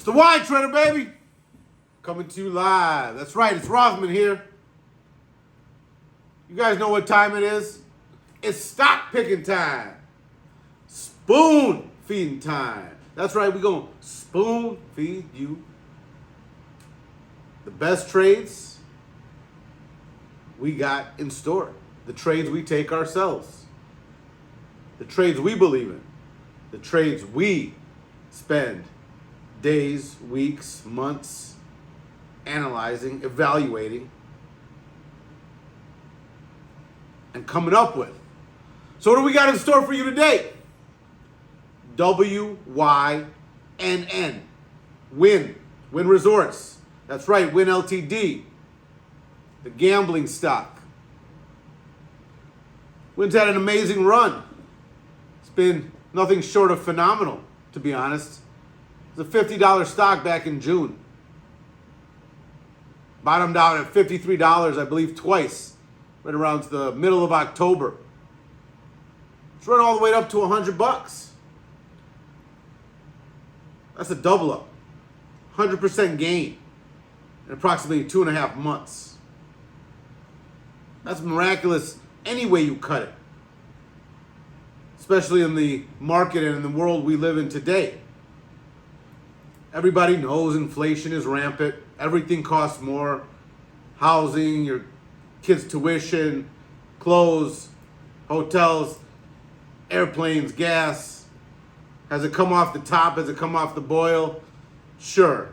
It's the wine trader, baby. Coming to you live. That's right, it's Rothman here. You guys know what time it is? It's stock picking time. Spoon feeding time. That's right, we're going to spoon feed you the best trades we got in store. The trades we take ourselves. The trades we believe in. The trades we spend days, weeks, months analyzing, evaluating, and coming up with. So what do we got in store for you today? WYNN. WYNN Resorts. That's right, WYNN Ltd. The gambling stock. WYNN's had an amazing run. It's been nothing short of phenomenal, to be honest. It's a $50 stock back in June. Bottomed out at $53, I believe, twice, right around the middle of October. It's run all the way up to $100. That's a double up. 100% gain in approximately 2.5 months. That's miraculous any way you cut it, especially in the market and in the world we live in today. Everybody knows inflation is rampant. Everything costs more. Housing, your kids' tuition, clothes, hotels, airplanes, gas. Has it come off the top? Has it come off the boil? Sure.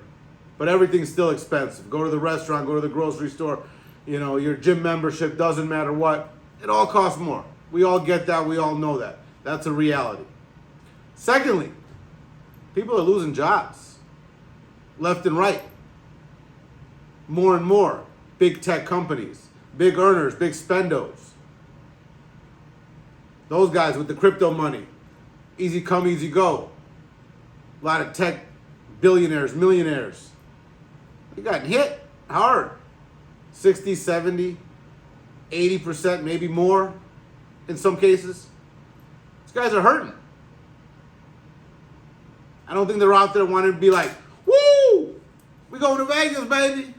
But everything's still expensive. Go to the restaurant, go to the grocery store, your gym membership, doesn't matter what. It all costs more. We all get that. We all know that. That's a reality. Secondly, people are losing jobs left and right. More and more. Big tech companies, big earners, big spendos. Those guys with the crypto money. Easy come, easy go. A lot of tech billionaires, millionaires. They got hit hard. 60, 70, 80%, maybe more in some cases. These guys are hurting. I don't think they're out there wanting to be like, woo, we going to Vegas, baby.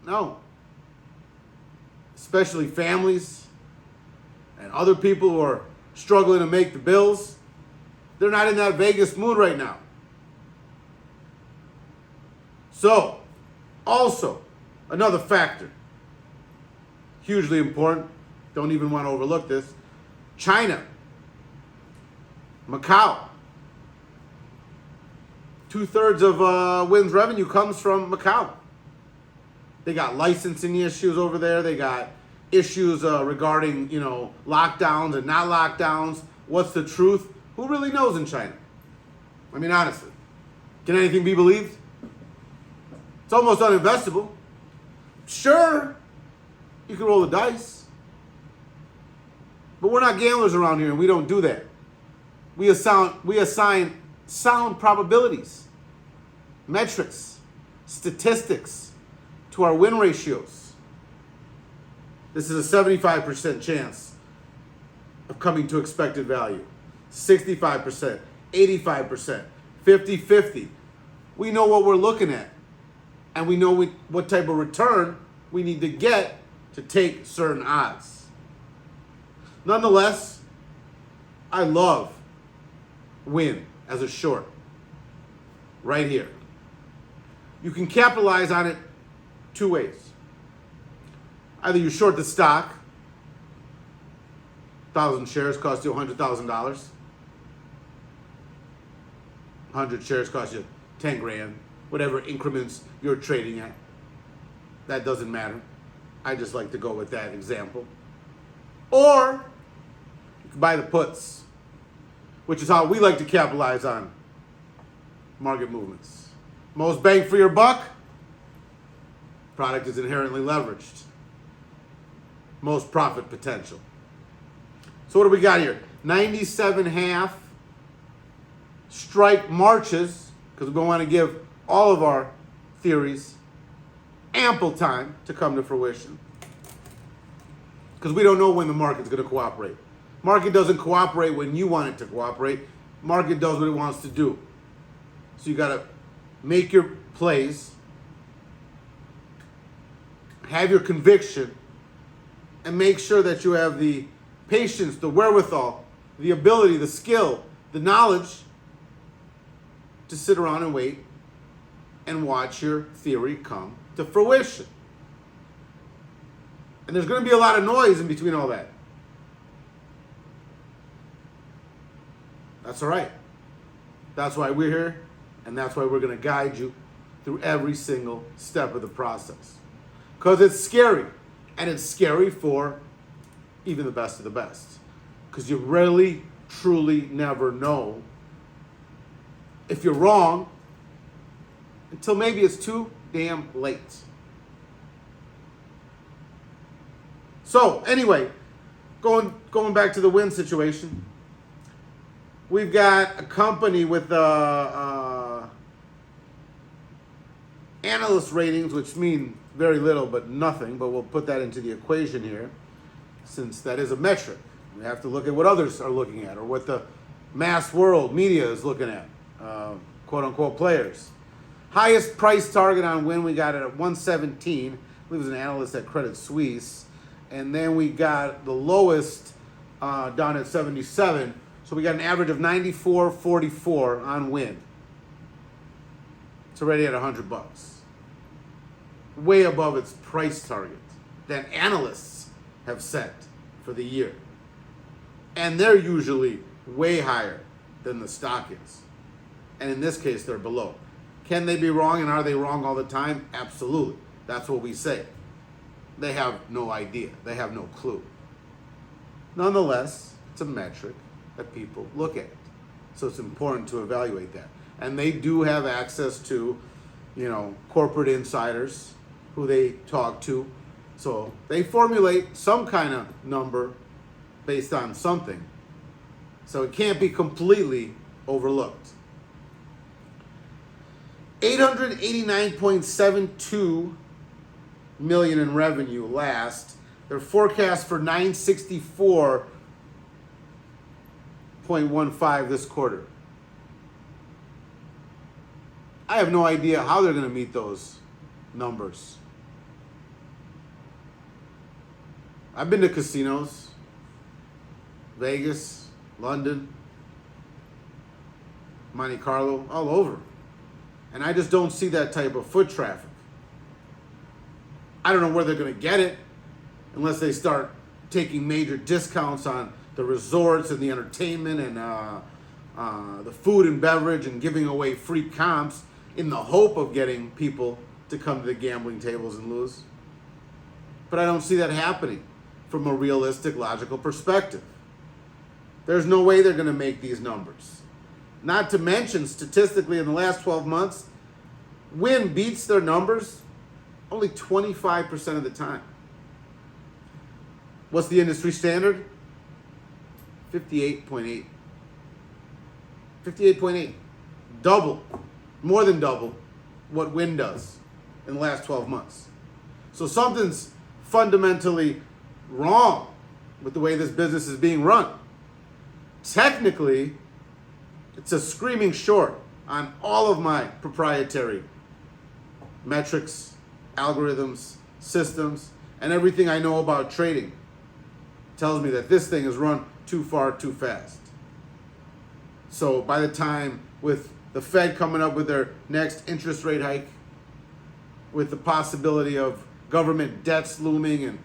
No. Especially families and other people who are struggling to make the bills. They're not in that Vegas mood right now. So, also, another factor, hugely important, don't even want to overlook this, China, Macau. 2/3 of WYNN's revenue comes from Macau. They got licensing issues over there. They got issues regarding, lockdowns and not lockdowns. What's the truth? Who really knows in China? I mean, honestly. Can anything be believed? It's almost uninvestable. Sure, you can roll the dice. But we're not gamblers around here, and we don't do that. We assign sound probabilities, metrics, statistics to our win ratios. This is a 75% chance of coming to expected value. 65%, 85%, 50-50. We know what we're looking at. And we know what type of return we need to get to take certain odds. Nonetheless, I love WYNN as a short. Right here. You can capitalize on it two ways. Either you short the stock, 1,000 shares cost you $100,000. 100 shares cost you 10 grand, whatever increments you're trading at. That doesn't matter. I just like to go with that example. Or you can buy the puts, which is how we like to capitalize on market movements. Most bang for your buck. Product is inherently leveraged. Most profit potential. So what do we got here? 97.5 strike marches, because we want to give all of our theories ample time to come to fruition. Because we don't know when the market's going to cooperate. Market doesn't cooperate when you want it to cooperate. Market does what it wants to do. So you got to make your plays, have your conviction, and make sure that you have the patience, the wherewithal, the ability, the skill, the knowledge to sit around and wait and watch your theory come to fruition. And there's going to be a lot of noise in between all that. That's all right. That's why we're here, and that's why we're going to guide you through every single step of the process. Because it's scary, and it's scary for even the best of the best. Because you really, truly never know if you're wrong until maybe it's too damn late. So anyway, going back to the WYNN situation, we've got a company with analyst ratings, which mean very little but nothing, but we'll put that into the equation here, since that is a metric. We have to look at what others are looking at, or what the mass world media is looking at, quote-unquote players. Highest price target on WYNN, we got it at 117. I believe it was an analyst at Credit Suisse. And then we got the lowest down at 77. So we got an average of 94.44 on WYNN. It's already at $100. Way above its price target that analysts have set for the year. And they're usually way higher than the stock is. And in this case, they're below. Can they be wrong, and are they wrong all the time? Absolutely. That's what we say. They have no idea. They have no clue. Nonetheless, it's a metric that people look at. So it's important to evaluate that. And they do have access to, corporate insiders who they talk to. So they formulate some kind of number based on something. So it can't be completely overlooked. 889.72 million in revenue last. Their forecast for 964.15 this quarter. I have no idea how they're going to meet those numbers. I've been to casinos, Vegas, London, Monte Carlo, all over. And I just don't see that type of foot traffic. I don't know where they're going to get it unless they start taking major discounts on the resorts and the entertainment and the food and beverage, and giving away free comps in the hope of getting people to come to the gambling tables and lose. But I don't see that happening from a realistic, logical perspective. There's no way they're going to make these numbers. Not to mention, statistically, in the last 12 months, WYNN beats their numbers only 25% of the time. What's the industry standard? 58.8. 58.8. Double, more than double what WYNN does in the last 12 months. So something's fundamentally wrong with the way this business is being run. Technically, it's a screaming short on all of my proprietary metrics, algorithms, systems, and everything I know about trading. Tells me that this thing is run too far, too fast. So by the time, with the Fed coming up with their next interest rate hike, with the possibility of government debts looming and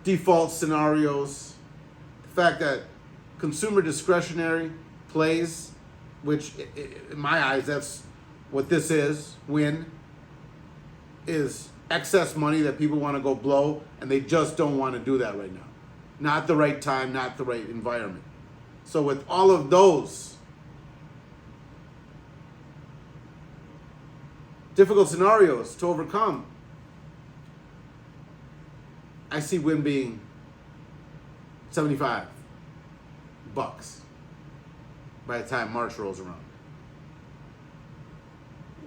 default scenarios, the fact that consumer discretionary plays, which in my eyes, that's what this is, WYNN, is excess money that people want to go blow, and they just don't want to do that right now. Not the right time, not the right environment. So with all of those difficult scenarios to overcome, I see WYNN being $75 by the time March rolls around.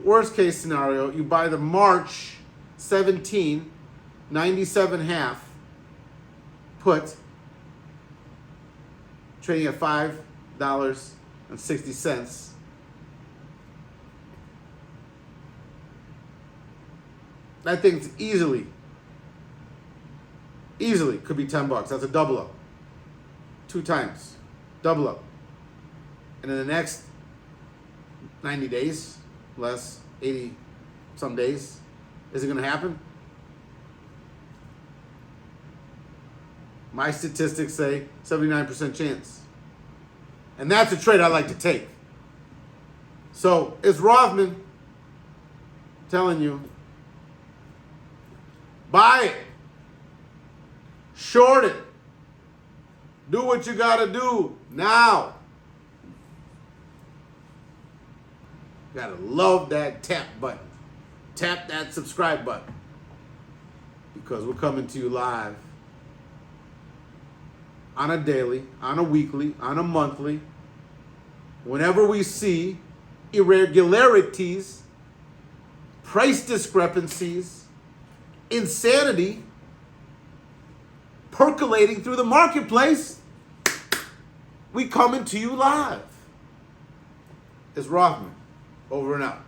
Worst case scenario, you buy the March 17, 97.5 put, trading at $5.60. That thing's easily could be $10. That's a double up. 2 times. Double up. And in the next 90 days, less 80 some days, is it going to happen? My statistics say 79% chance. And that's a trade I like to take. So it's Rothman telling you, buy it, short it, do what you got to do now. You got to love that tap button. Tap that subscribe button. Because we're coming to you live on a daily, on a weekly, on a monthly. Whenever we see irregularities, price discrepancies, insanity percolating through the marketplace, we coming to you live. It's Rothman. Over and out.